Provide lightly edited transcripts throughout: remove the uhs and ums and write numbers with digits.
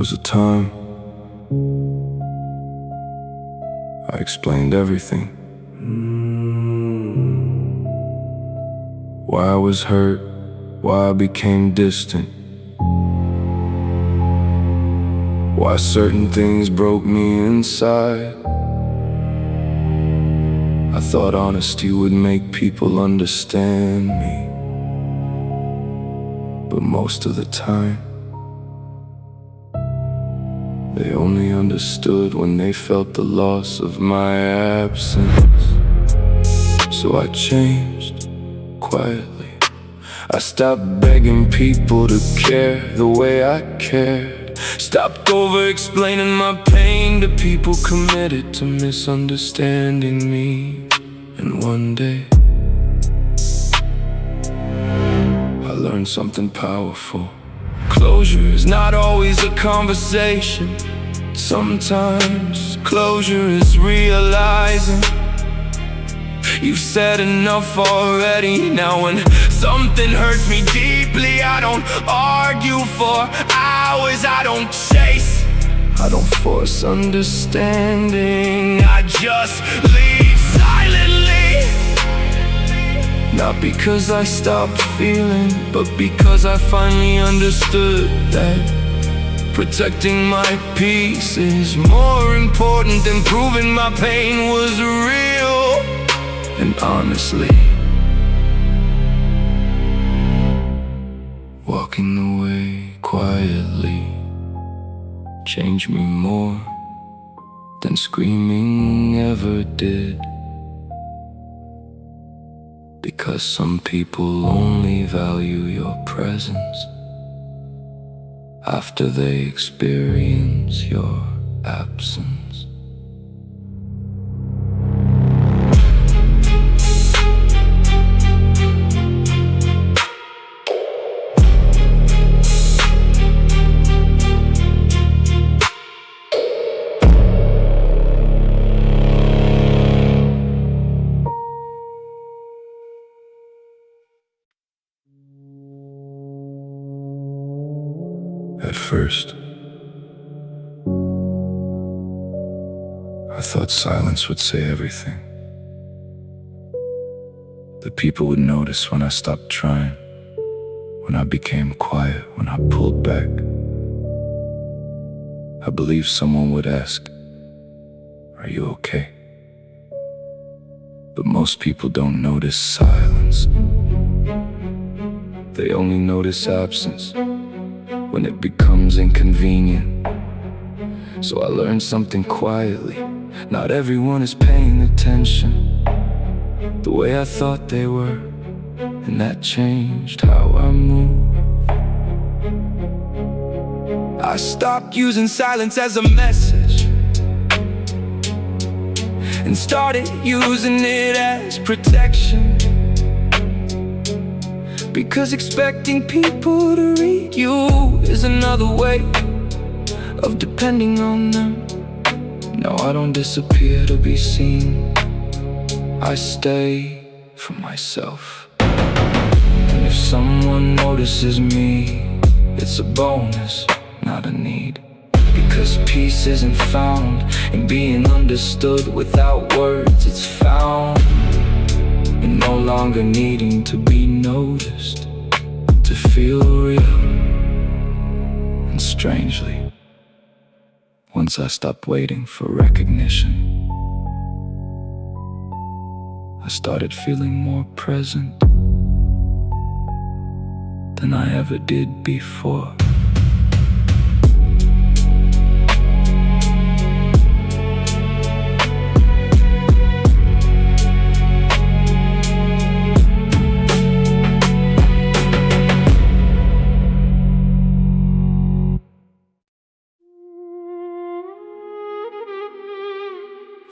was a time I explained everything. Why I was hurt, why I became distant, why certain things broke me inside. I thought honesty would make people understand me, but most of the time they only understood when they felt the loss of my absence. So I changed quietly. I stopped begging people to care the way I cared. Stopped over-explaining my pain to people committed to misunderstanding me. And one day I learned something powerful. Closure is not always a conversation. Sometimes closure is realizing you've said enough already. Now when something hurts me deeply, I don't argue for hours. I don't chase, I don't force understanding. I just leave silently. Not because I stopped feeling, but because I finally understood that protecting my peace is more important than proving my pain was real. And honestly, walking away quietly changed me more than screaming ever did. Because some people only value your presence after they experience your absence. At first, I thought silence would say everything. That people would notice when I stopped trying, when I became quiet, when I pulled back. I believed someone would ask, "Are you okay?" But most people don't notice silence. They only notice absence when it becomes inconvenient. So I learned something quietly. Not everyone is paying attention the way I thought they were, and that changed how I move. I stopped using silence as a message and started using it as protection. Because expecting people to read you is another way of depending on them. No, I don't disappear to be seen. I stay for myself. And if someone notices me, it's a bonus, not a need. Because peace isn't found in being understood without words. It's found in no longer needing to be noticed to feel real. And strangely, once I stopped waiting for recognition, I started feeling more present than I ever did before.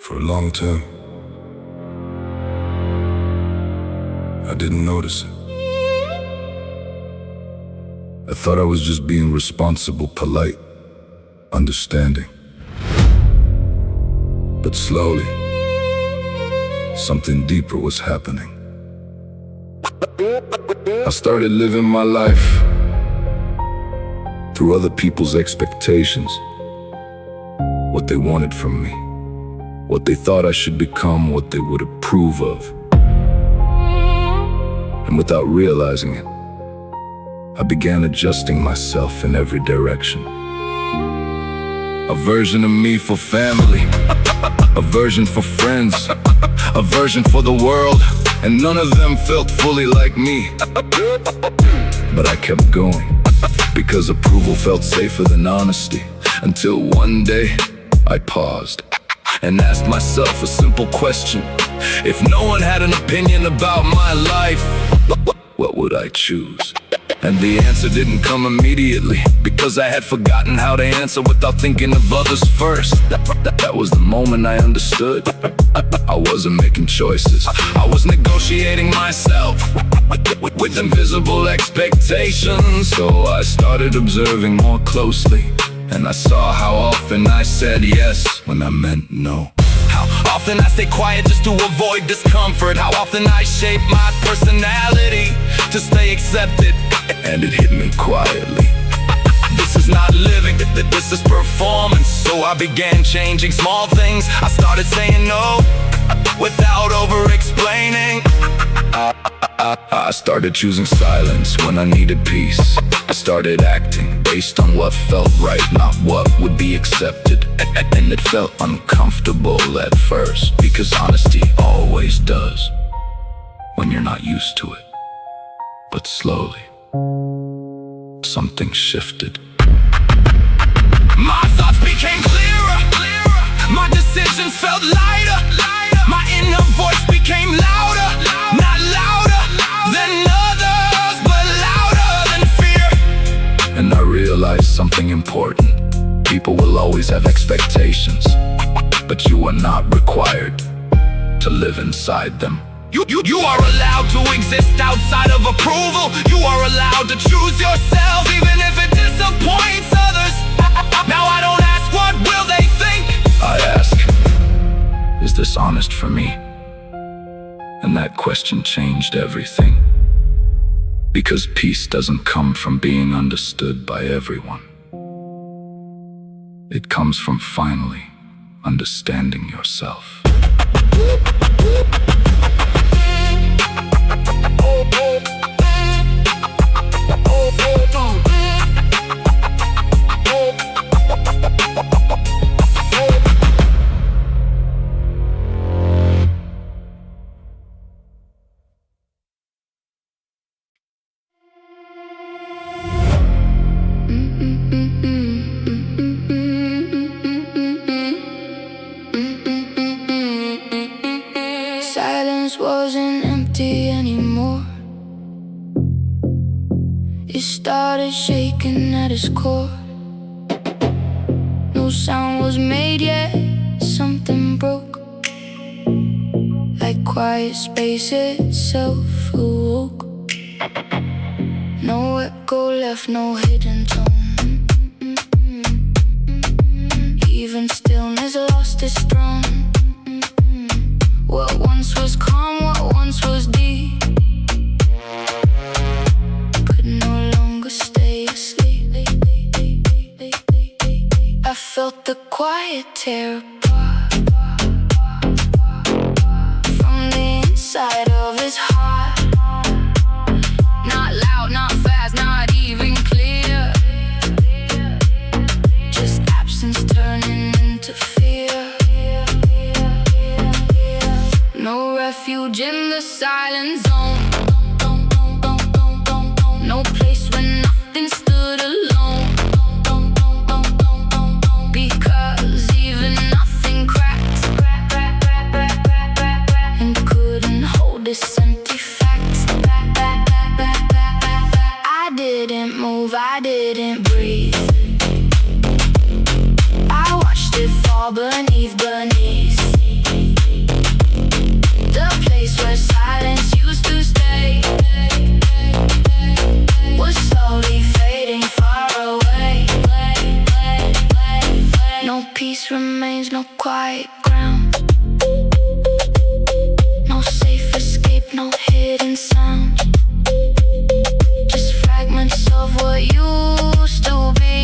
For a long time, I didn't notice it. I thought I was just being responsible, polite, understanding. But slowly, something deeper was happening. I started living my life through other people's expectations, what they wanted from me, what they thought I should become, what they would approve of. And without realizing it, I began adjusting myself in every direction. A version of me for family, a version for friends, a version for the world, and none of them felt fully like me. But I kept going, because approval felt safer than honesty, until one day I paused and asked myself a simple question. If no one had an opinion about my life, what would I choose? And the answer didn't come immediately, because I had forgotten how to answer without thinking of others first. That was the moment I understood. I wasn't making choices, I was negotiating myself with invisible expectations. So I started observing more closely, and I saw how often I said yes when I meant no. How often I stay quiet just to avoid discomfort. How often I shape my personality to stay accepted. And it hit me quietly. This is not living, this is performance. So I began changing small things. I started saying no without over-explaining. I started choosing silence when I needed peace. I started acting based on what felt right, not what would be accepted. And it felt uncomfortable at first, because honesty always does when you're not used to it. But slowly, something shifted. My thoughts became clearer, my decisions felt lighter, my inner voice became louder, not louder than others, but louder than fear. And I realized something important. People will always have expectations, but you are not required to live inside them. You are allowed to exist outside of approval. You are allowed to choose yourself, even if it disappoints others. Now I don't ask, what will they think? I ask, is this honest for me? And that question changed everything. Because peace doesn't come from being understood by everyone. It comes from finally understanding yourself. Silence wasn't empty anymore. It started shaking at its core. No sound was made yet, something broke. Like quiet space itself awoke. No echo left, no hidden tone. Even stillness lost its throne. What once was calm, what once was deep, could no longer stay asleep. I felt the quiet tear apart from the inside of his heart. Not loud, not fast, not even clear. Just absence turning into fear. No refuge in the silent zone. No place where nothing stood alone. Because even nothing cracked and couldn't hold this empty fact. I didn't move, I didn't breathe. I watched it fall beneath. The place where silence used to stay was slowly fading far away. No peace remains, no quiet ground. No safe escape, no hidden sound. Just fragments of what used to be.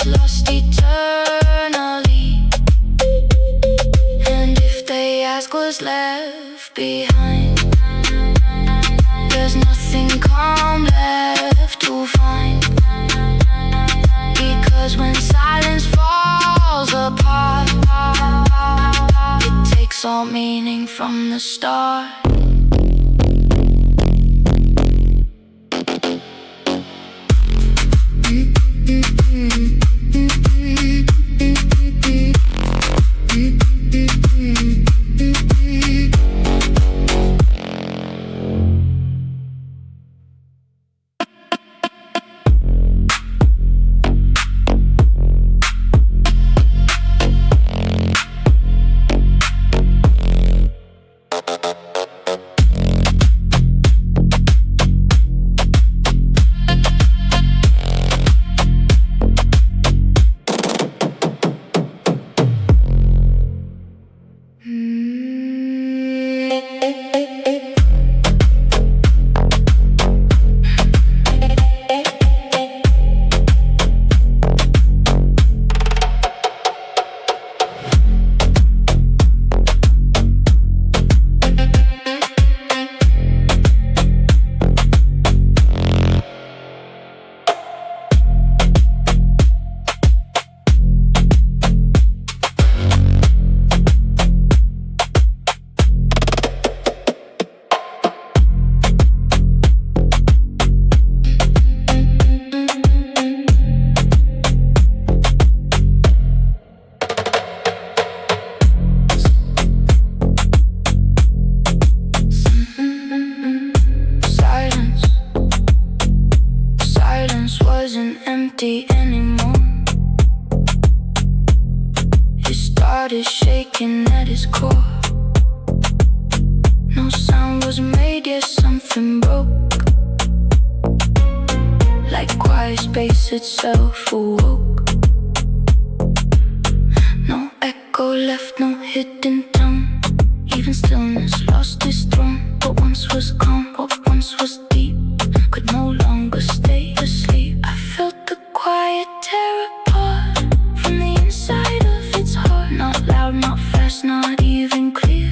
is lost eternally. And if they ask what's left behind, there's nothing calm left to find. Because when silence falls apart, it takes all meaning from the start. Anymore. It started shaking at its core. No sound was made, yet something broke. Like quiet space itself awoke. No echo left, no hidden tone. Even stillness lost its throne. What once was calm, what once was deep, could no longer stay asleep. I felt the quiet tear apart from the inside of its heart. Not loud, not fast, not even clear.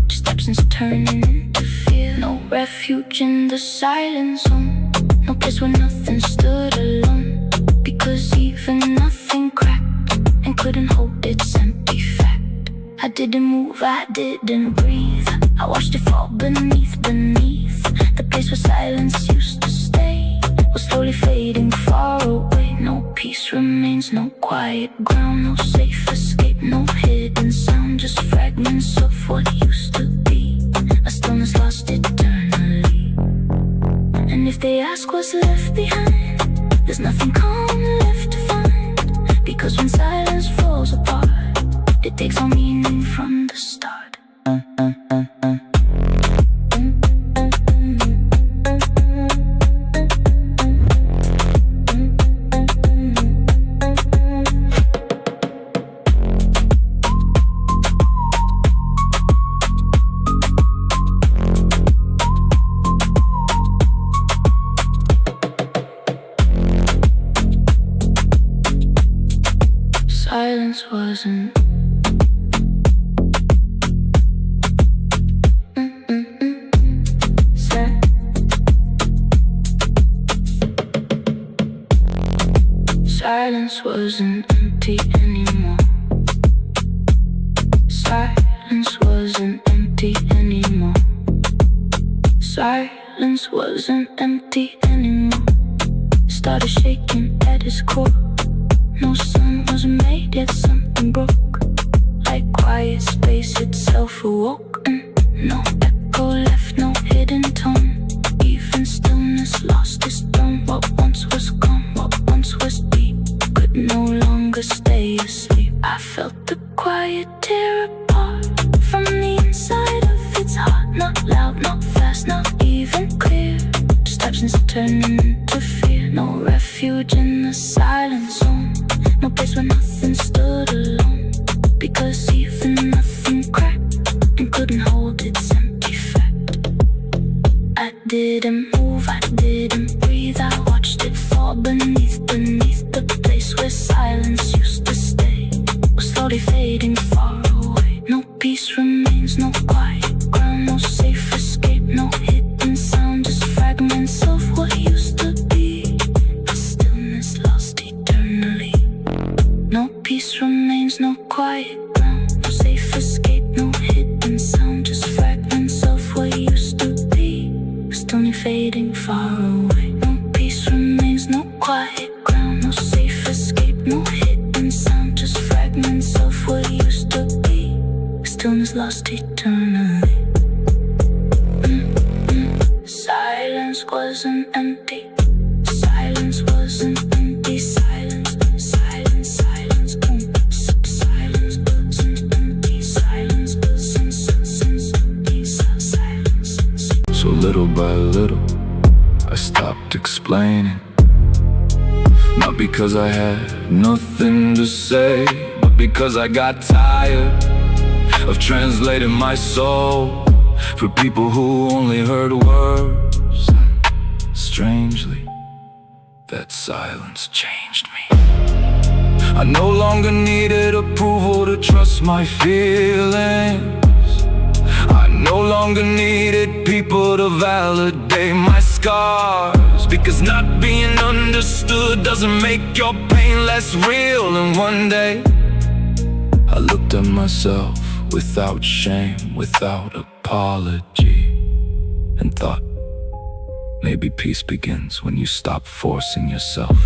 Just absence turning into fear. No refuge in the silent zone. No place where nothing stood alone. Because even nothing cracked and couldn't hold its empty fact. I didn't move, I didn't breathe. I watched it fall beneath. The place where silence used to stay was slowly fading far away. No peace remains, no quiet ground, no safe escape, no hidden sound. Just fragments of what used to be, a stillness lost eternally. And if they ask what's left behind, there's nothing calm left to find. Because when silence falls apart, it takes all meaning from the start. Silence wasn't sad. Silence wasn't empty anymore. Silence wasn't empty anymore. Silence wasn't empty anymore. Started shaking at its core. No sound was made, yet something broke. Like quiet space itself awoke. No echo left, no hidden tone. Even stillness lost its tone. What once was calm, what once was deep, could no longer stay asleep. I felt the quiet tear apart from the inside of its heart. Not loud, not fast, not even clear. Just absence turning into fear. No refuge in the silent zone. No place where nothing stood alone. Because even nothing cracked and couldn't hold its empty fact. I didn't move, I didn't breathe. I watched it fall beneath the place where silence silence used to stay was slowly fading far away. No peace remains, no quiet ground, no safe escape, no hidden sound, just fragments of what used to be. A stillness lost eternally. No peace remains, no quiet ground, no safe escape, no hidden sound, just fragments of what used to be. Stillness fading far away. No peace remains, no quiet ground, no safe escape, no hidden sound, just fragments of what used to be. Stillness lost eternally. Silence wasn't empty. Silence wasn't empty. Silence, silence, silence. Silence wasn't empty. Silence wasn't empty. Silence. So little by little, I stopped explaining. Not because I had nothing to say, but because I got tired of translating my soul for people who only heard words. Strangely, that silence changed me. I no longer needed approval to trust my feelings. I no longer needed people to validate my scars, because not being understood doesn't make your pain less real. And one day I looked at myself without shame, without apology, and thought, maybe peace begins when you stop forcing yourself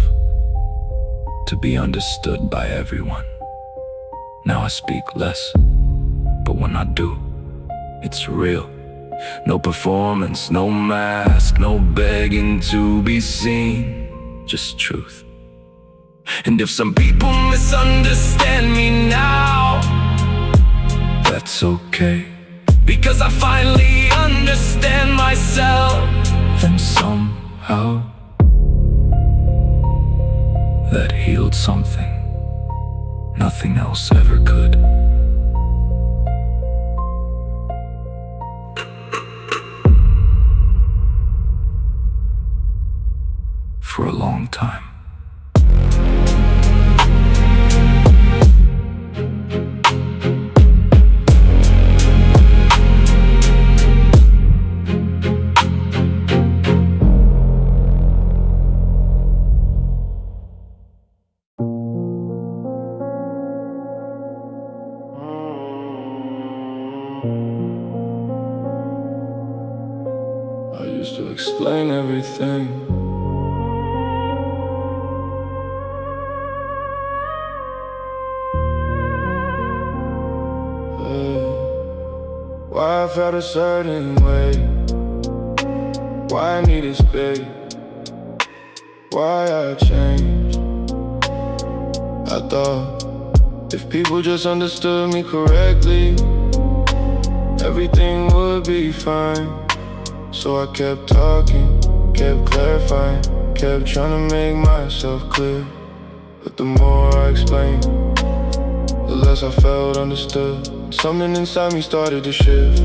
to be understood by everyone. Now I speak less, but when I do, it's real. No performance, no mask, no begging to be seen, just truth. And if some people misunderstand me now, that's okay, because I finally understand myself. And somehow that healed something nothing else ever could. For a long time. I used to explain everything. Why I felt a certain way, why I needed space, why I changed. I thought if people just understood me correctly, everything would be fine. So I kept talking, kept clarifying, kept trying to make myself clear. But the more I explained, the less I felt understood. Something inside me started to shift,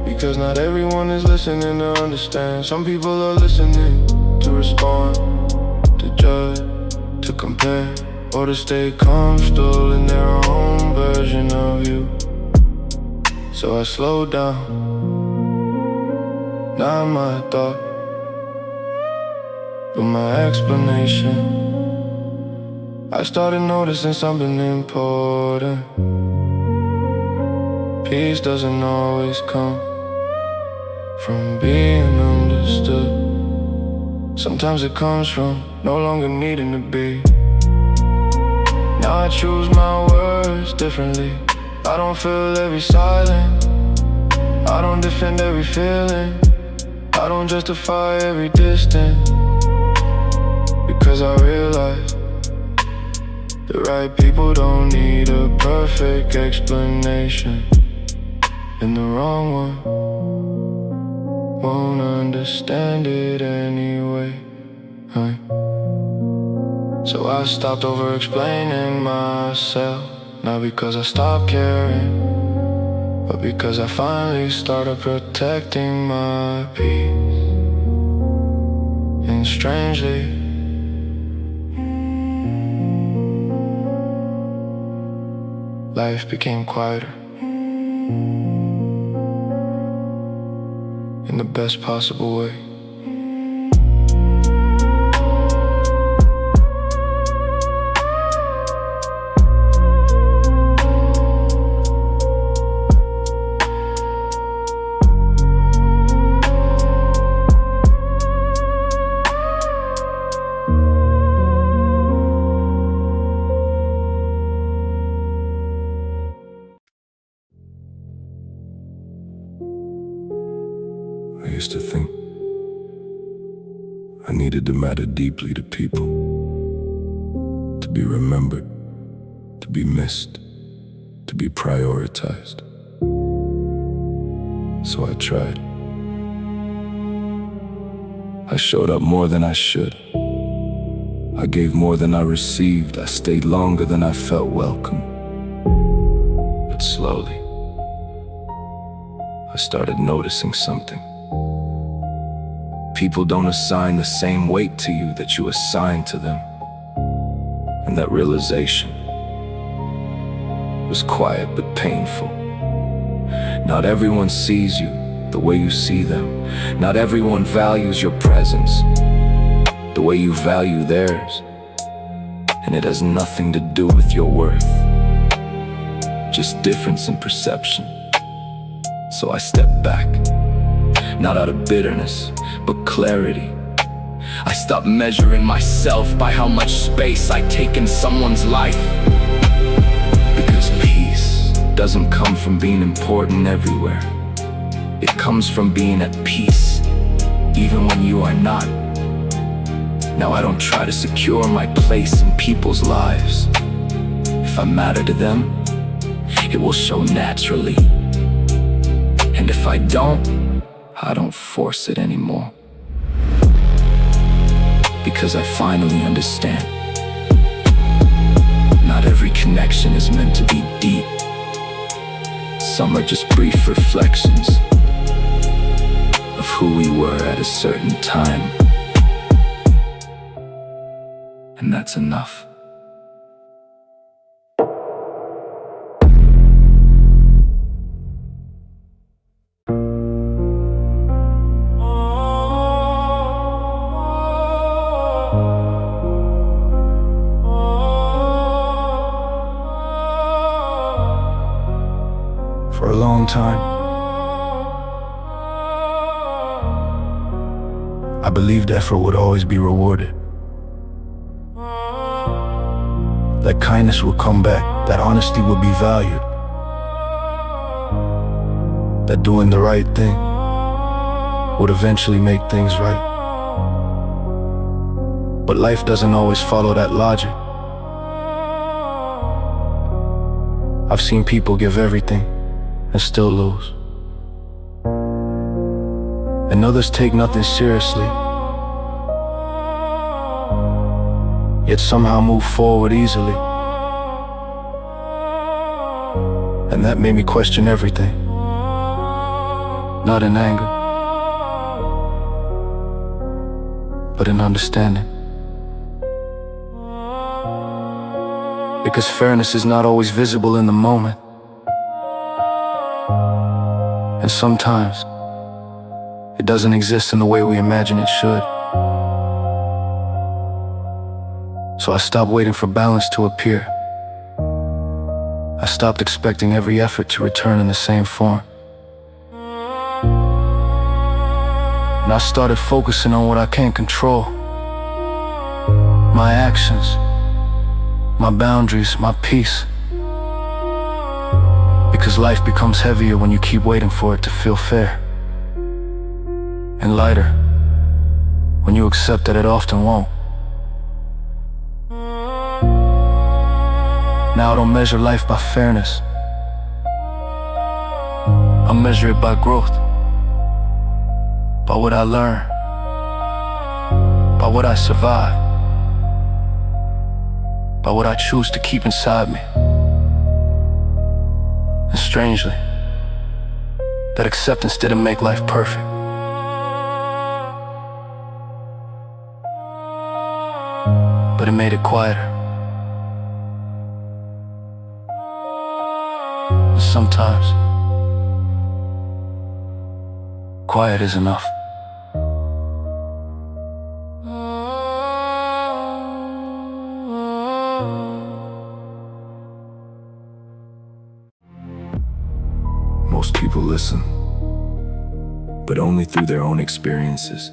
because not everyone is listening to understand. Some people are listening to respond, to judge, to compare, or to stay comfortable in their own version of you. So I slowed down, not my thought, but my explanation. I started noticing something important. Peace doesn't always come from being understood. Sometimes it comes from no longer needing to be. Now I choose my words differently. I don't fill every silence, I don't defend every feeling, I don't justify every distance, because I realize the right people don't need a perfect explanation, and the wrong one won't understand it anyway. So I stopped over-explaining myself, not because I stopped caring, but because I finally started protecting my peace. And strangely, life became quieter in the best possible way. I used to think I needed to matter deeply to people, to be remembered, to be missed, to be prioritized. So I tried. I showed up more than I should. I gave more than I received. I stayed longer than I felt welcome. But slowly, I started noticing something. People don't assign the same weight to you that you assign to them. And that realization was quiet but painful. Not everyone sees you the way you see them. Not everyone values your presence the way you value theirs. And it has nothing to do with your worth, just difference in perception. So I stepped back, not out of bitterness, but clarity. I stopped measuring myself by how much space I take in someone's life. Because peace doesn't come from being important everywhere. It comes from being at peace, even when you are not. Now I don't try to secure my place in people's lives. If I matter to them, it will show naturally. And if I don't force it anymore. Because I finally understand, not every connection is meant to be deep. Some are just brief reflections of who we were at a certain time. And that's enough. For a long time, I believed effort would always be rewarded. That kindness would come back, that honesty would be valued, that doing the right thing would eventually make things right. But life doesn't always follow that logic. I've seen people give everything and still lose, and others take nothing seriously, yet somehow move forward easily. And that made me question everything, not in anger, but in understanding. Because fairness is not always visible in the moment. And sometimes, it doesn't exist in the way we imagine it should. So I stopped waiting for balance to appear. I stopped expecting every effort to return in the same form. And I started focusing on what I can't control. My actions, my boundaries, my peace. Because life becomes heavier when you keep waiting for it to feel fair, and lighter when you accept that it often won't. Now I don't measure life by fairness. I measure it by growth, by what I learn, by what I survive, by what I choose to keep inside me. And strangely, that acceptance didn't make life perfect, but it made it quieter. sometimes quiet is enough. Most people listen, but only through their own experiences.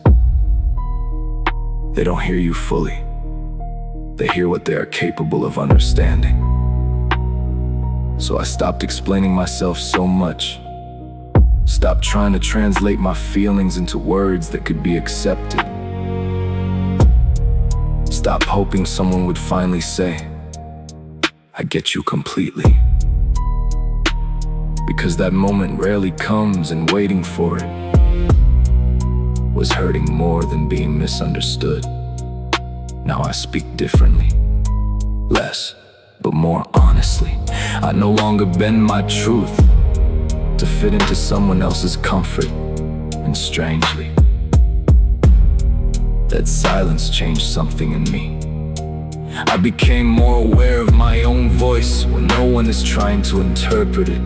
They don't hear you fully. They hear what they are capable of understanding. So I stopped explaining myself so much. Stopped trying to translate my feelings into words that could be accepted. Stopped hoping someone would finally say, "I get you completely." Because that moment rarely comes, and waiting for it was hurting more than being misunderstood. Now I speak differently, less, but more honestly. I no longer bend my truth to fit into someone else's comfort. And strangely, that silence changed something in me. I became more aware of my own voice when no one is trying to interpret it.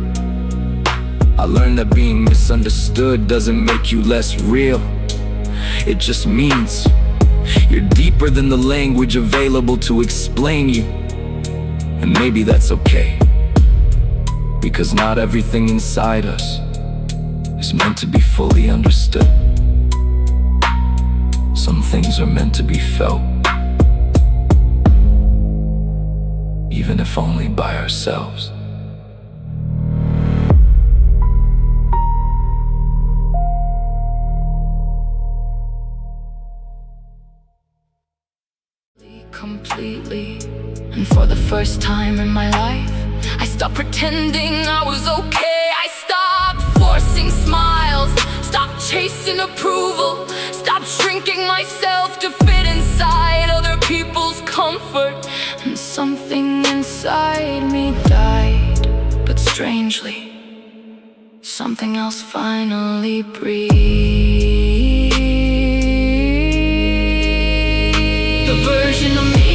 I learned that being misunderstood doesn't make you less real. It just means you're deeper than the language available to explain you. And maybe that's okay, because not everything inside us is meant to be fully understood. Some things are meant to be felt, even if only by ourselves. Completely, and for the first time in my life, I stopped pretending I was okay. I stopped forcing smiles, stopped chasing approval, stopped shrinking myself to fit inside other people's comfort. And something inside me died, but strangely, something else finally breathed. The version of me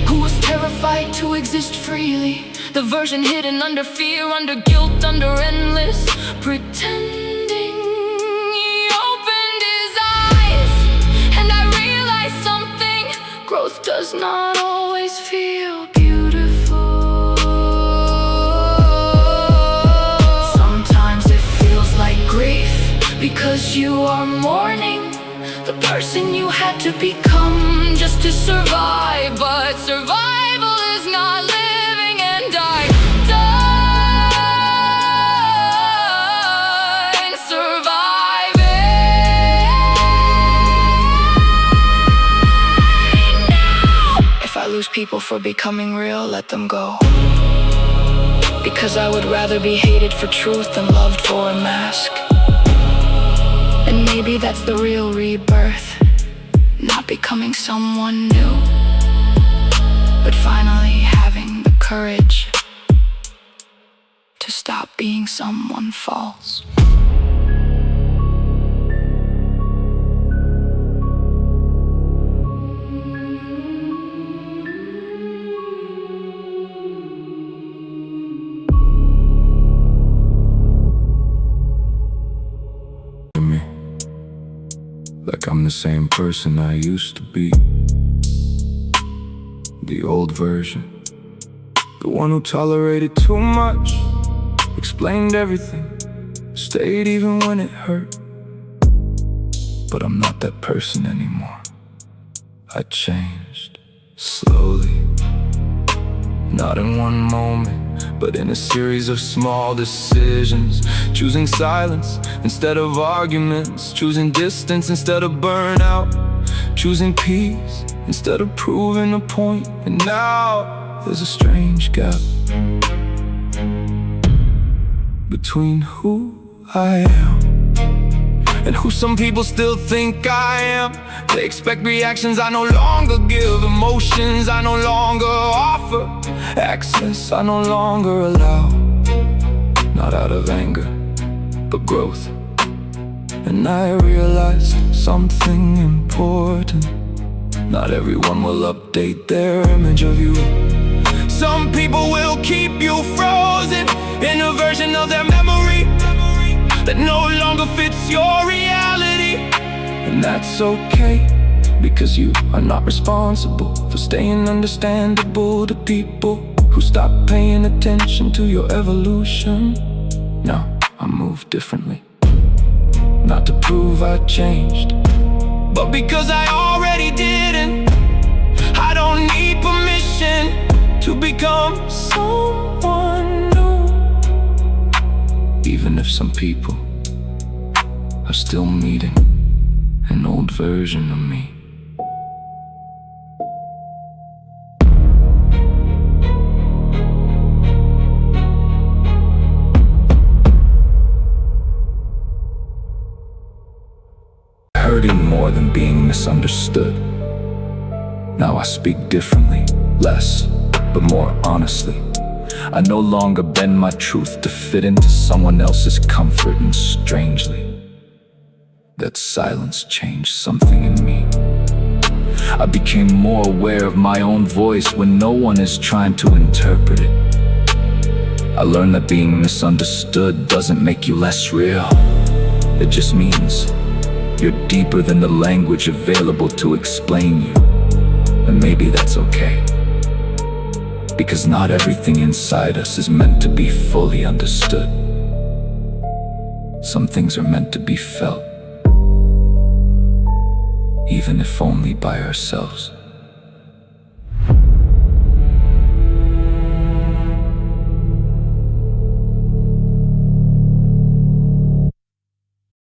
who was terrified to exist freely, the version hidden under fear, under guilt, under endless pretending. He opened his eyes, and I realized something. Growth does not always feel beautiful. Sometimes it feels like grief, because you are mourning the person you had to become just to survive. But survival is not living, and I died surviving. Now, if I lose people for becoming real, let them go, because I would rather be hated for truth than loved for a mask. And maybe that's the real rebirth, not becoming someone new, but finally having the courage to stop being someone false. Like I'm the same person I used to be. The old version, the one who tolerated too much, explained everything, stayed even when it hurt. But I'm not that person anymore. I changed, slowly, not in one moment, but in a series of small decisions. Choosing silence instead of arguments, choosing distance instead of burnout, choosing peace instead of proving a point. And now there's a strange gap between who I am and who some people still think I am. They expect reactions I no longer give, emotions I no longer offer, access I no longer allow. Not out of anger, but growth. And I realized something important. Not everyone will update their image of you. Some people will keep you frozen in a version that no longer fits your reality. And that's okay, because you are not responsible for staying understandable to people who stop paying attention to your evolution. No, I move differently, not to prove I changed, but because I already didn't. I don't need permission to become someone new, even if some people are still meeting an old version of me. Hurting more than being misunderstood. Now I speak differently, less, but more honestly. I no longer bend my truth to fit into someone else's comfort, and strangely, that silence changed something in me. I became more aware of my own voice when no one is trying to interpret it. I learned that being misunderstood doesn't make you less real. It just means you're deeper than the language available to explain you. And maybe that's okay, because not everything inside us is meant to be fully understood. Some things are meant to be felt, even if only by ourselves.